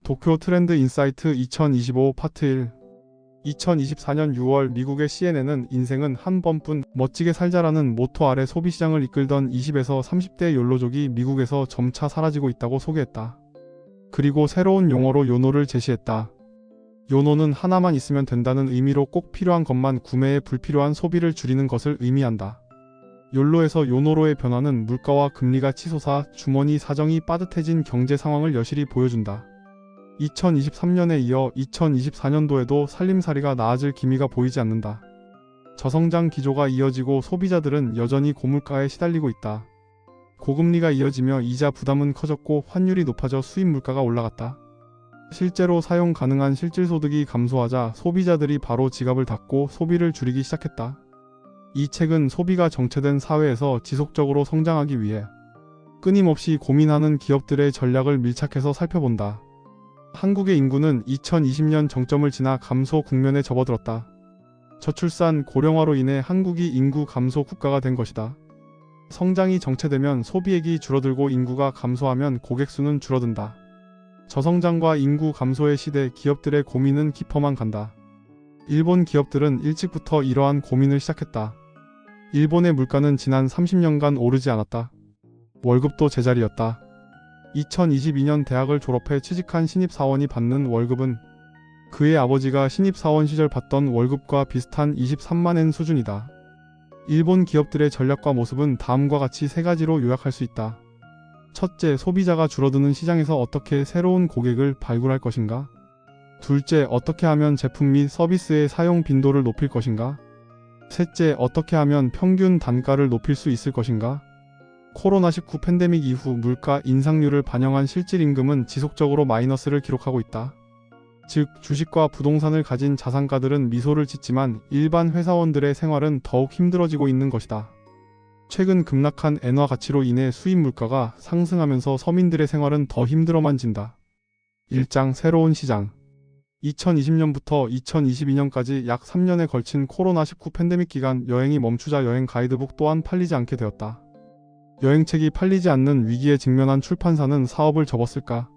도쿄 트렌드 인사이트 2025 파트 1. 2024년 6월 미국의 CNN은 인생은 한 번뿐 멋지게 살자라는 모토 아래 소비시장을 이끌던 20에서 30대 욜로족이 미국에서 점차 사라지고 있다고 소개했다. 그리고 새로운 용어로 요노를 제시했다. 요노는 하나만 있으면 된다는 의미로 꼭 필요한 것만 구매해 불필요한 소비를 줄이는 것을 의미한다. 욜로에서 요노로의 변화는 물가와 금리가 치솟아 주머니 사정이 빠듯해진 경제 상황을 여실히 보여준다. 2023년에 이어 2024년도에도 살림살이가 나아질 기미가 보이지 않는다. 저성장 기조가 이어지고 소비자들은 여전히 고물가에 시달리고 있다. 고금리가 이어지며 이자 부담은 커졌고 환율이 높아져 수입 물가가 올라갔다. 실제로 사용 가능한 실질소득이 감소하자 소비자들이 바로 지갑을 닫고 소비를 줄이기 시작했다. 이 책은 소비가 정체된 사회에서 지속적으로 성장하기 위해 끊임없이 고민하는 기업들의 전략을 밀착해서 살펴본다. 한국의 인구는 2020년 정점을 지나 감소 국면에 접어들었다. 저출산, 고령화로 인해 한국이 인구 감소 국가가 된 것이다. 성장이 정체되면 소비액이 줄어들고 인구가 감소하면 고객수는 줄어든다. 저성장과 인구 감소의 시대, 기업들의 고민은 깊어만 간다. 일본 기업들은 일찍부터 이러한 고민을 시작했다. 일본의 물가는 지난 30년간 오르지 않았다. 월급도 제자리였다. 2022년 대학을 졸업해 취직한 신입사원이 받는 월급은 그의 아버지가 신입사원 시절 받던 월급과 비슷한 23만엔 수준이다. 일본 기업들의 전략과 모습은 다음과 같이 세 가지로 요약할 수 있다. 첫째, 소비자가 줄어드는 시장에서 어떻게 새로운 고객을 발굴할 것인가? 둘째, 어떻게 하면 제품 및 서비스의 사용 빈도를 높일 것인가? 셋째, 어떻게 하면 평균 단가를 높일 수 있을 것인가? 코로나19 팬데믹 이후 물가 인상률을 반영한 실질임금은 지속적으로 마이너스를 기록하고 있다. 즉, 주식과 부동산을 가진 자산가들은 미소를 짓지만 일반 회사원들의 생활은 더욱 힘들어지고 있는 것이다. 최근 급락한 엔화 가치로 인해 수입 물가가 상승하면서 서민들의 생활은 더 힘들어만진다. 1장 새로운 시장. 2020년부터 2022년까지 약 3년에 걸친 코로나19 팬데믹 기간 여행이 멈추자 여행 가이드북 또한 팔리지 않게 되었다. 여행책이 팔리지 않는 위기에 직면한 출판사는 사업을 접었을까?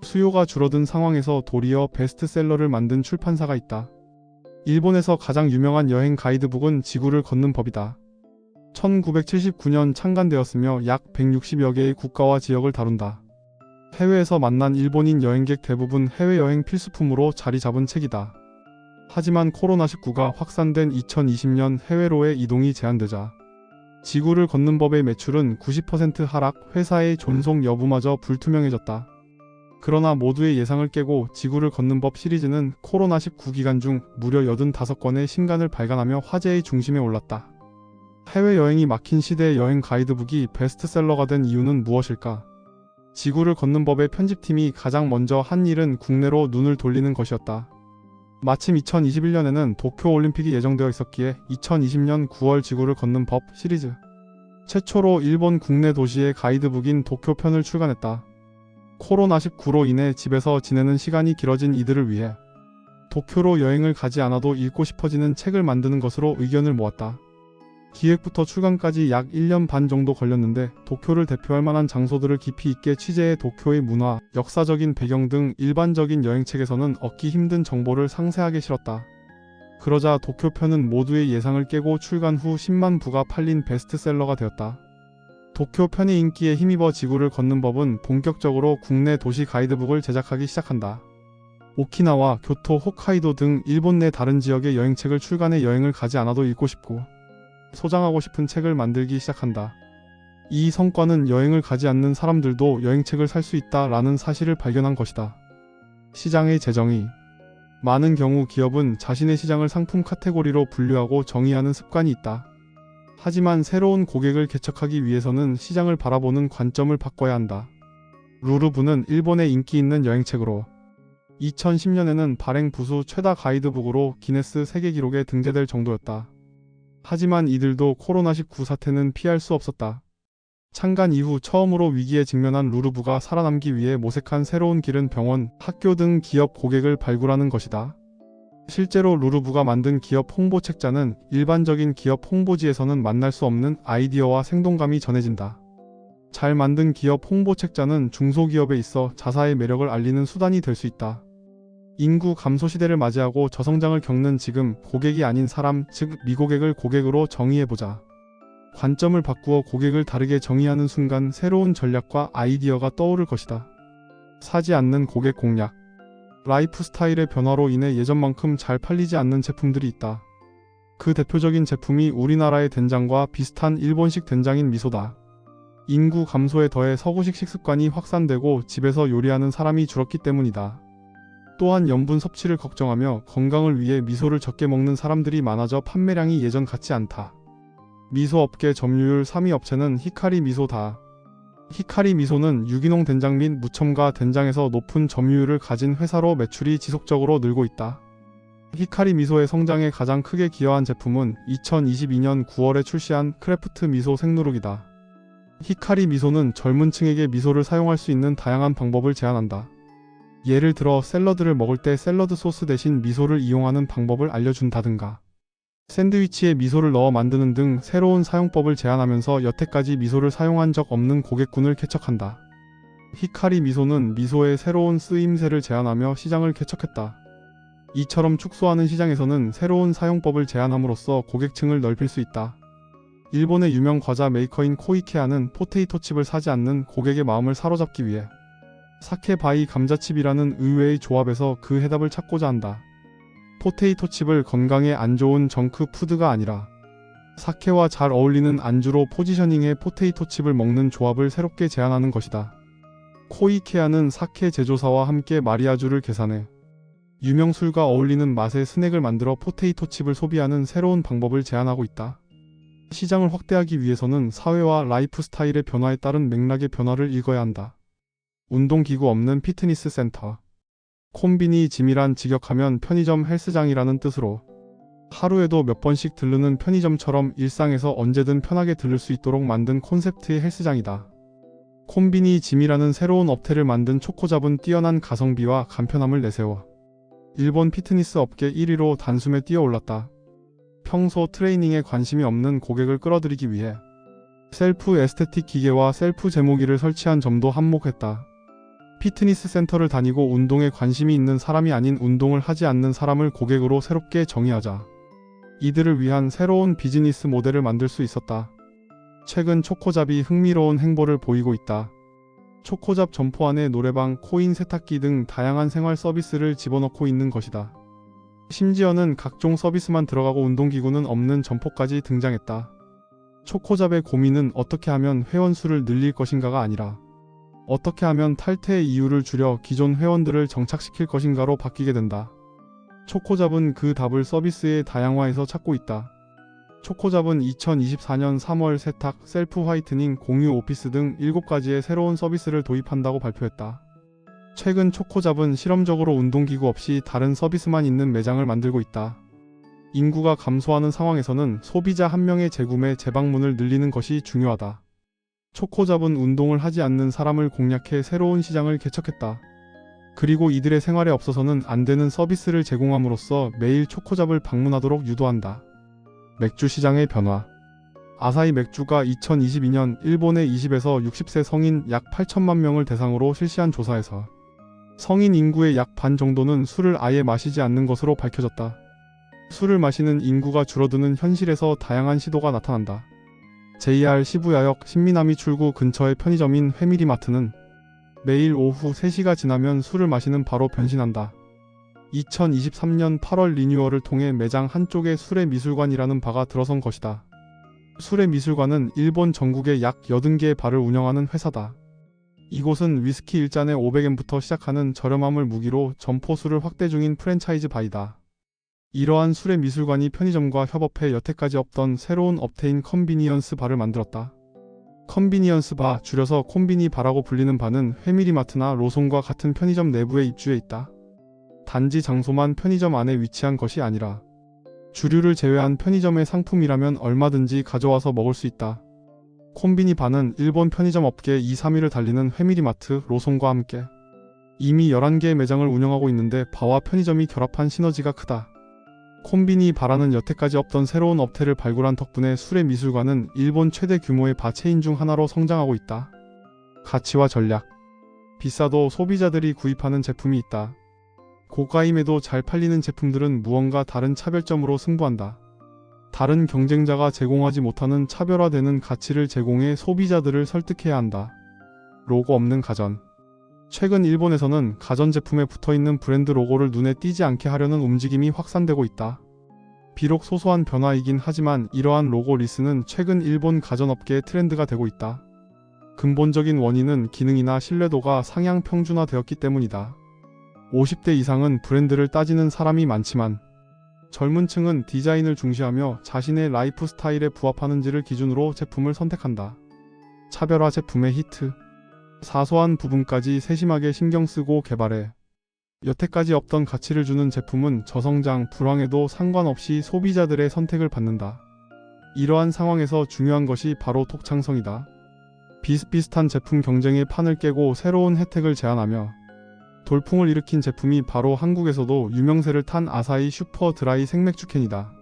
수요가 줄어든 상황에서 도리어 베스트셀러를 만든 출판사가 있다. 일본에서 가장 유명한 여행 가이드북은 지구를 걷는 법이다. 1979년 창간되었으며 약 160여 개의 국가와 지역을 다룬다. 해외에서 만난 일본인 여행객 대부분 해외여행 필수품으로 자리 잡은 책이다. 하지만 코로나19가 확산된 2020년 해외로의 이동이 제한되자 지구를 걷는 법의 매출은 90% 하락, 회사의 존속 여부마저 불투명해졌다. 그러나 모두의 예상을 깨고 지구를 걷는 법 시리즈는 코로나19 기간 중 무려 85건의 신간을 발간하며 화제의 중심에 올랐다. 해외여행이 막힌 시대의 여행 가이드북이 베스트셀러가 된 이유는 무엇일까? 지구를 걷는 법의 편집팀이 가장 먼저 한 일은 국내로 눈을 돌리는 것이었다. 마침 2021년에는 도쿄올림픽이 예정되어 있었기에 2020년 9월 지구를 걷는 법 시리즈 최초로 일본 국내 도시의 가이드북인 도쿄편을 출간했다. 코로나19로 인해 집에서 지내는 시간이 길어진 이들을 위해 도쿄로 여행을 가지 않아도 읽고 싶어지는 책을 만드는 것으로 의견을 모았다. 기획부터 출간까지 약 1년 반 정도 걸렸는데 도쿄를 대표할 만한 장소들을 깊이 있게 취재해 도쿄의 문화, 역사적인 배경 등 일반적인 여행책에서는 얻기 힘든 정보를 상세하게 실었다. 그러자 도쿄편은 모두의 예상을 깨고 출간 후 10만 부가 팔린 베스트셀러가 되었다. 도쿄편의 인기에 힘입어 지구를 걷는 법은 본격적으로 국내 도시 가이드북을 제작하기 시작한다. 오키나와, 교토, 홋카이도 등 일본 내 다른 지역의 여행책을 출간해 여행을 가지 않아도 읽고 싶고 소장하고 싶은 책을 만들기 시작한다. 이 성과는 여행을 가지 않는 사람들도 여행책을 살 수 있다라는 사실을 발견한 것이다. 시장의 재정의. 많은 경우 기업은 자신의 시장을 상품 카테고리로 분류하고 정의하는 습관이 있다. 하지만 새로운 고객을 개척하기 위해서는 시장을 바라보는 관점을 바꿔야 한다. 루르브는 일본의 인기 있는 여행책으로 2010년에는 발행 부수 최다 가이드북으로 기네스 세계 기록에 등재될 정도였다. 하지만 이들도 코로나19 사태는 피할 수 없었다. 창간 이후 처음으로 위기에 직면한 루르브가 살아남기 위해 모색한 새로운 길은 병원, 학교 등 기업 고객을 발굴하는 것이다. 실제로 루르브가 만든 기업 홍보 책자는 일반적인 기업 홍보지에서는 만날 수 없는 아이디어와 생동감이 전해진다. 잘 만든 기업 홍보 책자는 중소기업에 있어 자사의 매력을 알리는 수단이 될 수 있다. 인구 감소 시대를 맞이하고 저성장을 겪는 지금 고객이 아닌 사람, 즉 미고객을 고객으로 정의해보자. 관점을 바꾸어 고객을 다르게 정의하는 순간 새로운 전략과 아이디어가 떠오를 것이다. 사지 않는 고객 공략. 라이프 스타일의 변화로 인해 예전만큼 잘 팔리지 않는 제품들이 있다. 그 대표적인 제품이 우리나라의 된장과 비슷한 일본식 된장인 미소다. 인구 감소에 더해 서구식 식습관이 확산되고 집에서 요리하는 사람이 줄었기 때문이다. 또한 염분 섭취를 걱정하며 건강을 위해 미소를 적게 먹는 사람들이 많아져 판매량이 예전 같지 않다. 미소 업계 점유율 3위 업체는 히카리 미소다. 히카리 미소는 유기농 된장 및 무첨가 된장에서 높은 점유율을 가진 회사로 매출이 지속적으로 늘고 있다. 히카리 미소의 성장에 가장 크게 기여한 제품은 2022년 9월에 출시한 크래프트 미소 생누룩이다. 히카리 미소는 젊은 층에게 미소를 사용할 수 있는 다양한 방법을 제안한다. 예를 들어 샐러드를 먹을 때 샐러드 소스 대신 미소를 이용하는 방법을 알려준다든가, 샌드위치에 미소를 넣어 만드는 등 새로운 사용법을 제안하면서 여태까지 미소를 사용한 적 없는 고객군을 개척한다. 히카리 미소는 미소의 새로운 쓰임새를 제안하며 시장을 개척했다. 이처럼 축소하는 시장에서는 새로운 사용법을 제안함으로써 고객층을 넓힐 수 있다. 일본의 유명 과자 메이커인 코이케아는 포테이토 칩을 사지 않는 고객의 마음을 사로잡기 위해 사케바이 감자칩이라는 의외의 조합에서 그 해답을 찾고자 한다. 포테이토 칩을 건강에 안 좋은 정크 푸드가 아니라 사케와 잘 어울리는 안주로 포지셔닝해 포테이토 칩을 먹는 조합을 새롭게 제안하는 것이다. 코이케아는 사케 제조사와 함께 마리아주를 계산해 유명 술과 어울리는 맛의 스낵을 만들어 포테이토 칩을 소비하는 새로운 방법을 제안하고 있다. 시장을 확대하기 위해서는 사회와 라이프 스타일의 변화에 따른 맥락의 변화를 읽어야 한다. 운동기구 없는 피트니스 센터. 콤비니 짐이란 직역하면 편의점 헬스장이라는 뜻으로 하루에도 몇 번씩 들르는 편의점처럼 일상에서 언제든 편하게 들를 수 있도록 만든 콘셉트의 헬스장이다. 콤비니 짐이라는 새로운 업태를 만든 초코잡은 뛰어난 가성비와 간편함을 내세워 일본 피트니스 업계 1위로 단숨에 뛰어올랐다. 평소 트레이닝에 관심이 없는 고객을 끌어들이기 위해 셀프 에스테틱 기계와 셀프 제모기를 설치한 점도 한몫했다. 피트니스 센터를 다니고 운동에 관심이 있는 사람이 아닌 운동을 하지 않는 사람을 고객으로 새롭게 정의하자. 이들을 위한 새로운 비즈니스 모델을 만들 수 있었다. 최근 초코잡이 흥미로운 행보를 보이고 있다. 초코잡 점포 안에 노래방, 코인 세탁기 등 다양한 생활 서비스를 집어넣고 있는 것이다. 심지어는 각종 서비스만 들어가고 운동기구는 없는 점포까지 등장했다. 초코잡의 고민은 어떻게 하면 회원 수를 늘릴 것인가가 아니라 어떻게 하면 탈퇴의 이유를 줄여 기존 회원들을 정착시킬 것인가로 바뀌게 된다. 초코잡은 그 답을 서비스의 다양화에서 찾고 있다. 초코잡은 2024년 3월 세탁, 셀프 화이트닝, 공유 오피스 등 7가지의 새로운 서비스를 도입한다고 발표했다. 최근 초코잡은 실험적으로 운동기구 없이 다른 서비스만 있는 매장을 만들고 있다. 인구가 감소하는 상황에서는 소비자 한 명의 재구매, 재방문을 늘리는 것이 중요하다. 초코잡은 운동을 하지 않는 사람을 공략해 새로운 시장을 개척했다. 그리고 이들의 생활에 없어서는 안 되는 서비스를 제공함으로써 매일 초코잡을 방문하도록 유도한다. 맥주 시장의 변화. 아사히 맥주가 2022년 일본의 20에서 60세 성인 약 8천만 명을 대상으로 실시한 조사에서 성인 인구의 약 반 정도는 술을 아예 마시지 않는 것으로 밝혀졌다. 술을 마시는 인구가 줄어드는 현실에서 다양한 시도가 나타난다. JR 시부야역 신미나미 출구 근처의 편의점인 회미리마트는 매일 오후 3시가 지나면 술을 마시는 바로 변신한다. 2023년 8월 리뉴얼을 통해 매장 한쪽에 술의 미술관이라는 바가 들어선 것이다. 술의 미술관은 일본 전국에 약 80개의 바를 운영하는 회사다. 이곳은 위스키 1잔에 500엔부터 시작하는 저렴함을 무기로 점포 수를 확대 중인 프랜차이즈 바이다. 이러한 술의 미술관이 편의점과 협업해 여태까지 없던 새로운 업태인 컨비니언스 바를 만들었다. 컨비니언스 바, 줄여서 콤비니 바라고 불리는 바는 회미리마트나 로손과 같은 편의점 내부에 입주해 있다. 단지 장소만 편의점 안에 위치한 것이 아니라 주류를 제외한 편의점의 상품이라면 얼마든지 가져와서 먹을 수 있다. 콤비니 바는 일본 편의점 업계 2, 3위를 달리는 회미리마트, 로손과 함께 이미 11개의 매장을 운영하고 있는데 바와 편의점이 결합한 시너지가 크다. 콤비니 바라는 여태까지 없던 새로운 업태를 발굴한 덕분에 술의 미술관은 일본 최대 규모의 바 체인 중 하나로 성장하고 있다. 가치와 전략. 비싸도 소비자들이 구입하는 제품이 있다. 고가임에도 잘 팔리는 제품들은 무언가 다른 차별점으로 승부한다. 다른 경쟁자가 제공하지 못하는 차별화되는 가치를 제공해 소비자들을 설득해야 한다. 로고 없는 가전. 최근 일본에서는 가전제품에 붙어있는 브랜드 로고를 눈에 띄지 않게 하려는 움직임이 확산되고 있다. 비록 소소한 변화이긴 하지만 이러한 로고 리스는 최근 일본 가전업계의 트렌드가 되고 있다. 근본적인 원인은 기능이나 신뢰도가 상향 평준화되었기 때문이다. 50대 이상은 브랜드를 따지는 사람이 많지만 젊은 층은 디자인을 중시하며 자신의 라이프 스타일에 부합하는지를 기준으로 제품을 선택한다. 차별화 제품의 히트. 사소한 부분까지 세심하게 신경 쓰고 개발해 여태까지 없던 가치를 주는 제품은 저성장, 불황에도 상관없이 소비자들의 선택을 받는다. 이러한 상황에서 중요한 것이 바로 독창성이다. 비슷비슷한 제품 경쟁의 판을 깨고 새로운 혜택을 제안하며 돌풍을 일으킨 제품이 바로 한국에서도 유명세를 탄 아사히 슈퍼 드라이 생맥주 캔이다.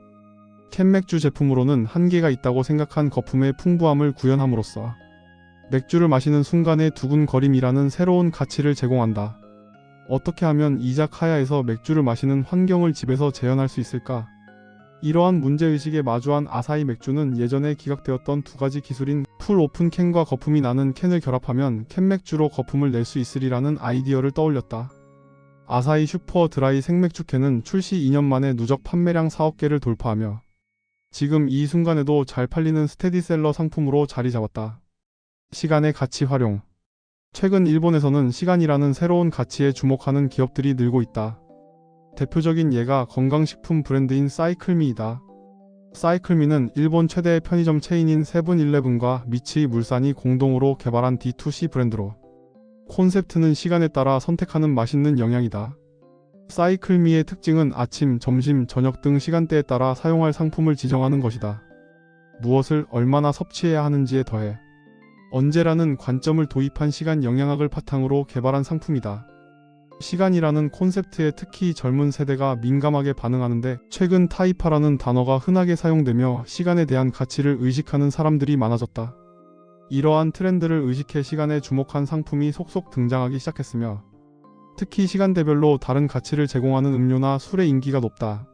캔맥주 제품으로는 한계가 있다고 생각한 거품의 풍부함을 구현함으로써 맥주를 마시는 순간의 두근거림이라는 새로운 가치를 제공한다. 어떻게 하면 이자카야에서 맥주를 마시는 환경을 집에서 재현할 수 있을까? 이러한 문제의식에 마주한 아사히 맥주는 예전에 기각되었던 두 가지 기술인 풀 오픈 캔과 거품이 나는 캔을 결합하면 캔맥주로 거품을 낼 수 있으리라는 아이디어를 떠올렸다. 아사히 슈퍼 드라이 생맥주 캔은 출시 2년 만에 누적 판매량 4억 개를 돌파하며 지금 이 순간에도 잘 팔리는 스테디셀러 상품으로 자리 잡았다. 시간의 가치 활용. 최근 일본에서는 시간이라는 새로운 가치에 주목하는 기업들이 늘고 있다. 대표적인 예가 건강식품 브랜드인 사이클미이다. 사이클미는 일본 최대의 편의점 체인인 세븐일레븐과 미츠이 물산이 공동으로 개발한 D2C 브랜드로 콘셉트는 시간에 따라 선택하는 맛있는 영양이다. 사이클미의 특징은 아침, 점심, 저녁 등 시간대에 따라 사용할 상품을 지정하는 것이다. 무엇을 얼마나 섭취해야 하는지에 더해 언제라는 관점을 도입한 시간 영양학을 바탕으로 개발한 상품이다. 시간이라는 콘셉트에 특히 젊은 세대가 민감하게 반응하는데 최근 타이파라는 단어가 흔하게 사용되며 시간에 대한 가치를 의식하는 사람들이 많아졌다. 이러한 트렌드를 의식해 시간에 주목한 상품이 속속 등장하기 시작했으며 특히 시간대별로 다른 가치를 제공하는 음료나 술의 인기가 높다.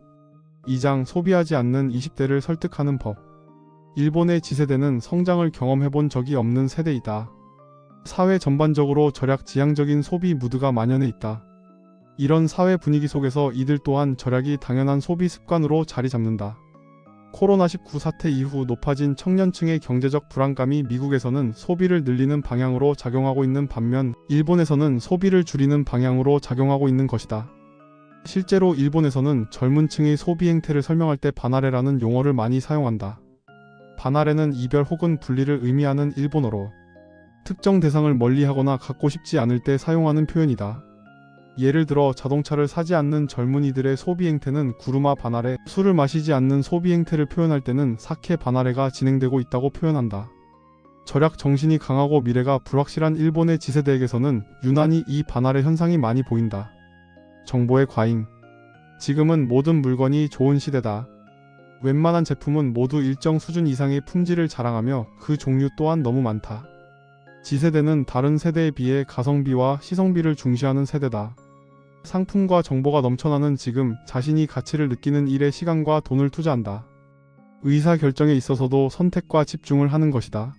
2장 소비하지 않는 20대를 설득하는 법. 일본의 Z세대는 성장을 경험해본 적이 없는 세대이다. 사회 전반적으로 절약 지향적인 소비 무드가 만연해 있다. 이런 사회 분위기 속에서 이들 또한 절약이 당연한 소비 습관으로 자리 잡는다. 코로나19 사태 이후 높아진 청년층의 경제적 불안감이 미국에서는 소비를 늘리는 방향으로 작용하고 있는 반면 일본에서는 소비를 줄이는 방향으로 작용하고 있는 것이다. 실제로 일본에서는 젊은 층의 소비 행태를 설명할 때 바나레라는 용어를 많이 사용한다. 바나레는 이별 혹은 분리를 의미하는 일본어로 특정 대상을 멀리하거나 갖고 싶지 않을 때 사용하는 표현이다. 예를 들어 자동차를 사지 않는 젊은이들의 소비 행태는 구르마 바나레, 술을 마시지 않는 소비 행태를 표현할 때는 사케 바나레가 진행되고 있다고 표현한다. 절약 정신이 강하고 미래가 불확실한 일본의 Z세대에게서는 유난히 이 바나레 현상이 많이 보인다. 정보의 과잉. 지금은 모든 물건이 좋은 시대다. 웬만한 제품은 모두 일정 수준 이상의 품질을 자랑하며 그 종류 또한 너무 많다. Z세대는 다른 세대에 비해 가성비와 시성비를 중시하는 세대다. 상품과 정보가 넘쳐나는 지금 자신이 가치를 느끼는 일에 시간과 돈을 투자한다. 의사결정에 있어서도 선택과 집중을 하는 것이다.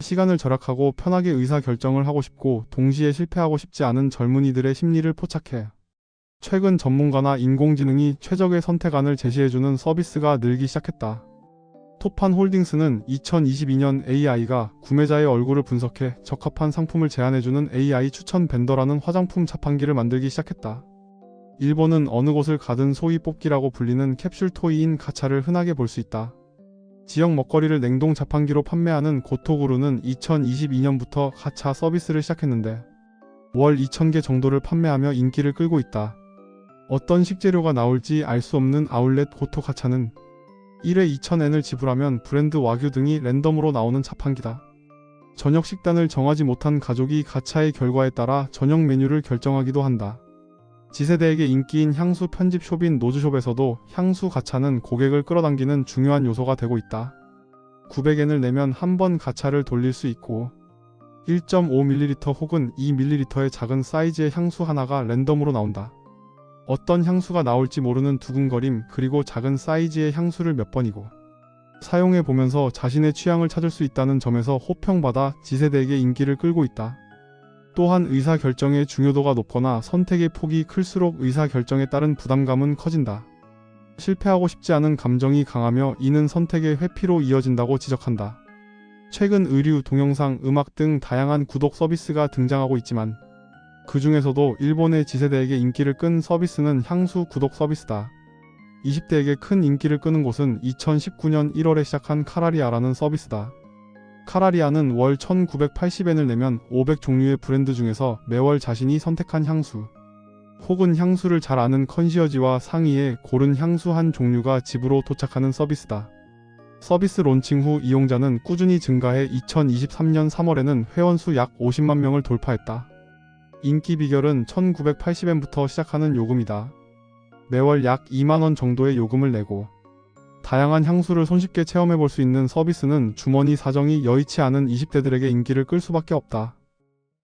시간을 절약하고 편하게 의사결정을 하고 싶고 동시에 실패하고 싶지 않은 젊은이들의 심리를 포착해 최근 전문가나 인공지능이 최적의 선택안을 제시해주는 서비스가 늘기 시작했다. 토판 홀딩스는 2022년 AI가 구매자의 얼굴을 분석해 적합한 상품을 제안해주는 AI 추천 벤더라는 화장품 자판기를 만들기 시작했다. 일본은 어느 곳을 가든 소위 뽑기라고 불리는 캡슐 토이인 가차를 흔하게 볼 수 있다. 지역 먹거리를 냉동 자판기로 판매하는 고토구루는 2022년부터 가차 서비스를 시작했는데 월 2,000개 정도를 판매하며 인기를 끌고 있다. 어떤 식재료가 나올지 알 수 없는 아울렛 고토 가차는 1회 2,000엔을 지불하면 브랜드 와규 등이 랜덤으로 나오는 자판기다. 저녁 식단을 정하지 못한 가족이 가차의 결과에 따라 저녁 메뉴를 결정하기도 한다. Z세대에게 인기인 향수 편집숍인 노즈숍에서도 향수 가차는 고객을 끌어당기는 중요한 요소가 되고 있다. 900엔을 내면 한 번 가차를 돌릴 수 있고 1.5ml 혹은 2ml의 작은 사이즈의 향수 하나가 랜덤으로 나온다. 어떤 향수가 나올지 모르는 두근거림, 그리고 작은 사이즈의 향수를 몇 번이고 사용해 보면서 자신의 취향을 찾을 수 있다는 점에서 호평받아 Z세대에게 인기를 끌고 있다. 또한 의사결정의 중요도가 높거나 선택의 폭이 클수록 의사결정에 따른 부담감은 커진다. 실패하고 싶지 않은 감정이 강하며 이는 선택의 회피로 이어진다고 지적한다. 최근 의류, 동영상, 음악 등 다양한 구독 서비스가 등장하고 있지만 그 중에서도 일본의 Z세대에게 인기를 끈 서비스는 향수 구독 서비스다. 20대에게 큰 인기를 끄는 곳은 2019년 1월에 시작한 카라리아라는 서비스다. 카라리아는 월 1980엔을 내면 500종류의 브랜드 중에서 매월 자신이 선택한 향수 혹은 향수를 잘 아는 컨시어지와 상의해 고른 향수 한 종류가 집으로 도착하는 서비스다. 서비스 론칭 후 이용자는 꾸준히 증가해 2023년 3월에는 회원수 약 50만 명을 돌파했다. 인기 비결은 1980엔부터 시작하는 요금이다. 매월 약 2만원 정도의 요금을 내고 다양한 향수를 손쉽게 체험해볼 수 있는 서비스는 주머니 사정이 여의치 않은 20대들에게 인기를 끌 수밖에 없다.